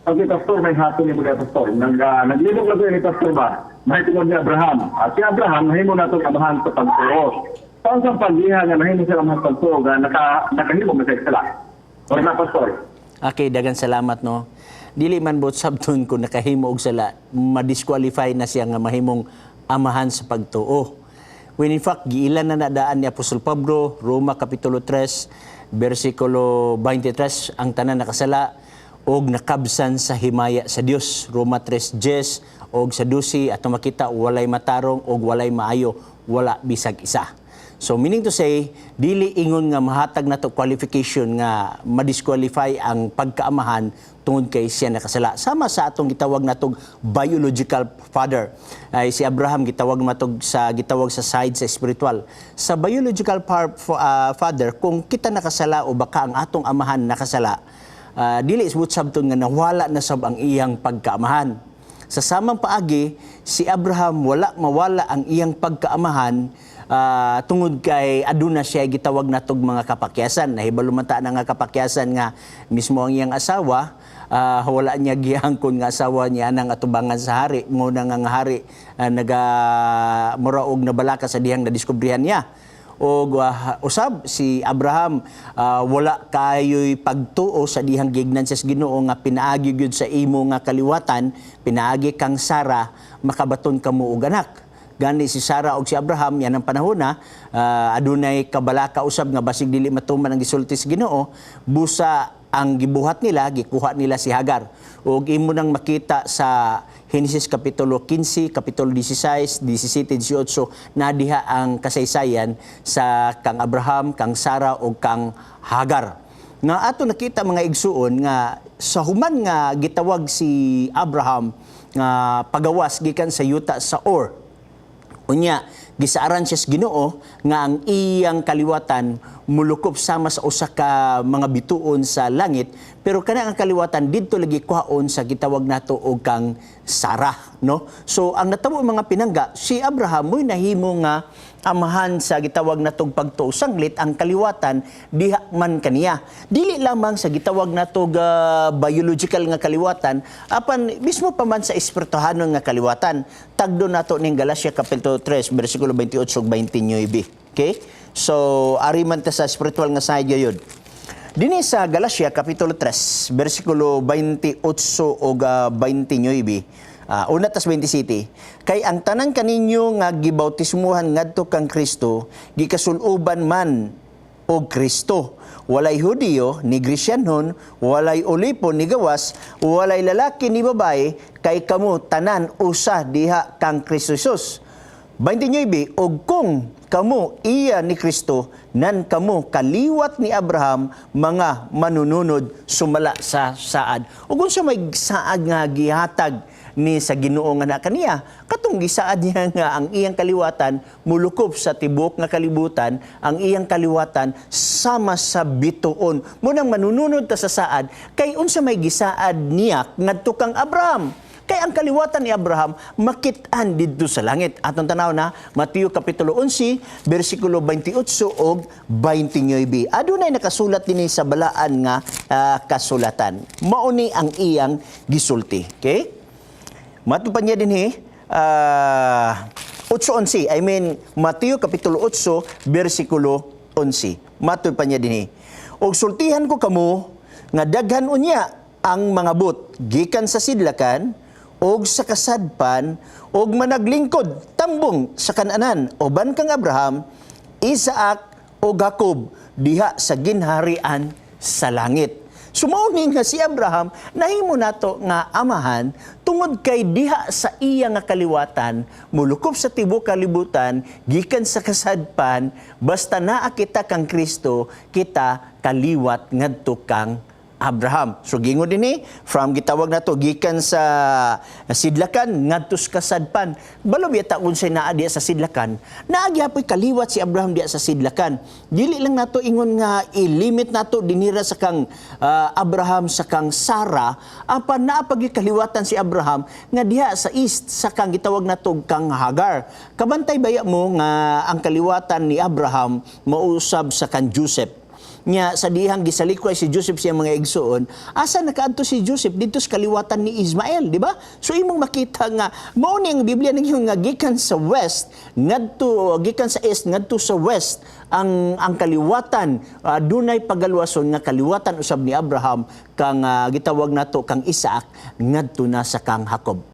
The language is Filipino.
Pag ni Pastor, may hato ni mga Pastor. Naglibog lang ni Pastor ba? Mahitungod ni Abraham. At si Abraham, nahimo na itong amahan sa pagtuo. Saan sa pagdiha nga nahimo siya amahan sa pagtuo nga nakahimog na sa sala? O na, Pastor? Okay, dagan salamat, no. Dili man bot sabton ko nakahimo og sala, ma-disqualify na siya nga mahimong amahan sa pagtuo. When in fact, giilan na nadaan ni Apostol Pablo, Roma Kapitulo 3, versikulo 23, ang tanan nakasala, og nakabsan sa himaya sa Dios. Roma 3:10 og sa 12 ato makita walay matarong og walay maayo, wala bisag isa. So meaning to say, dili ingon nga mahatag nato qualification nga ma-disqualify ang pagkaamahan tungod kay siya nakasala. Sama sa atong gitawag natog biological father. Ay si Abraham gitawag gitawag sa side sa spiritual. Sa biological father, kung kita nakasala o baka ang atong amahan nakasala, dili isbut sabton nga nawala na sab ang iyang pagkaamahan. Sa samang paagi, si Abraham wala mawala ang iyang pagkaamahan tungod kay aduna siya gitawag natog mga kapakyasan. Nahibalo man ta na nga kapakyasan nga mismo ang iyang asawa, wala niya gihangkon nga asawa niya nang atubangan sa hari. Nguna nga hari muraog na balaka sa dihang nadiskubrihan niya. O usab si Abraham wala kayo'y pagtuo sa dihang gignan sa Ginoo nga pinaagi gyud sa imo nga kaliwatan, pinaagi kang Sara makabaton kamo og anak. Gani si Sara og si Abraham yan ang panahon na adunay kabalaka usab nga basig dili matuman ang gisulti sa Ginoo, busa ang gibuhat nila, gikuha nila si Hagar. Ug imo nang makita sa Genesis Kapitulo 15, Kapitulo 16, 17, 18, na diha ang kasaysayan sa kang Abraham, kang Sara o kang Hagar. Nga ato nakita mga igsuon nga sa human nga gitawag si Abraham nga pagawas gikan sa yuta sa Ur. Unya, gisaaran siya sa Ginoo nga ang iyang kaliwatan mulukop sama sa usa ka mga bituon sa langit, pero kana ang kaliwatan didto lagi kuhaon sa gitawag nato og kang Sarah, no? So ang natabo mga pinangga, si Abraham mo'y nahimo nga amahan sa gitawag natong pagtuo sanglit ang kaliwatan diha man kaniya. Dili lamang sa gitawag natog biological nga kaliwatan, apan mismo pa man sa espirituhanon nga kaliwatan. Tagdo nato ning Galacia Kapitulo 3 bersikulo 28 ug 29. Okay? So ari man ta sa spiritual nga side gyud. Dinhi sa Galacia Kapitulo 3 bersikulo 28 ug 29. Una tas 27, kay ang tanan kaninyo nga gibautismuhan ngadto kang Kristo, gikasuluban man og Kristo. Walay Hudiyo ni Grisyanon, walay Ulipo ni gawas, walay lalaki ni babae, kay kamo tanan usa diha kang Kristo Jesus. 29, og kung kamo iya ni Kristo, nan kamo kaliwat ni Abraham, mga manununod sumala sa saad. Ug unsa may saad nga gihatag ni sa Ginoo nga na kaniya, katong gisaad niya nga ang iyang kaliwatan mulukop sa tibok nga kalibutan, ang iyang kaliwatan sama sa bituon. Munang manununod ta sa saad, kay unsa may gisaad niya ngadto kang Abraham. Kay ang kaliwatan ni Abraham makit-an didto sa langit. Atong tanaw na Mateo Kapitulo 11 bersikulo 28 ug 29. Adunay nakasulat dinhi sa balaan nga kasulatan. Mauni ang iyang gisulti. Okay? Matupan niya din 8:11. Mateo Kapitulo 8, versikulo 11. Matupan niya din og sultihan ko kamo nga daghan unya ang mga but gikan sa sidlakan og sa kasadpan og managlingkod tambong sa kananan uban kang Abraham, Isaac o Jacob diha sa ginharian sa langit. Sumauning nga si Abraham, nahimo nato nga amahan tungod kay diha sa iya nga kaliwatan, mulukop sa tibok kalibutan, gikan sa kasadpan, basta naa kita kang Kristo, kita kaliwat ngadto kang Abraham. So gingon dinhi from gitawag nato gikan sa sidlakan ngadto sa kasadpan. Balo biyata unsay naa diya sa sidlakan. Naa gyapon kaliwat si Abraham diya sa sidlakan. Dili lang nato ingon nga i-limit nato dinira sa kang Abraham sa kang Sara, apan naa pag kaliwatan si Abraham nga diha sa east sa kang gitawag nato kang Hagar. Kabantay baya mo nga ang kaliwatan ni Abraham mausab sa kang Joseph. nya sa dihang gisalikway si Joseph siya mga igsoon, asa nakaadto si Joseph dito sa kaliwatan ni Ismael, di ba? So imong makita nga mao ni ang Biblia ninyo nga gikan sa west ngadto, gikan sa east ngadto sa west ang kaliwatan, dunay pagalwason nga kaliwatan usab ni Abraham kang gitawag nato kang Isaac ngadto na sa kang Jacob.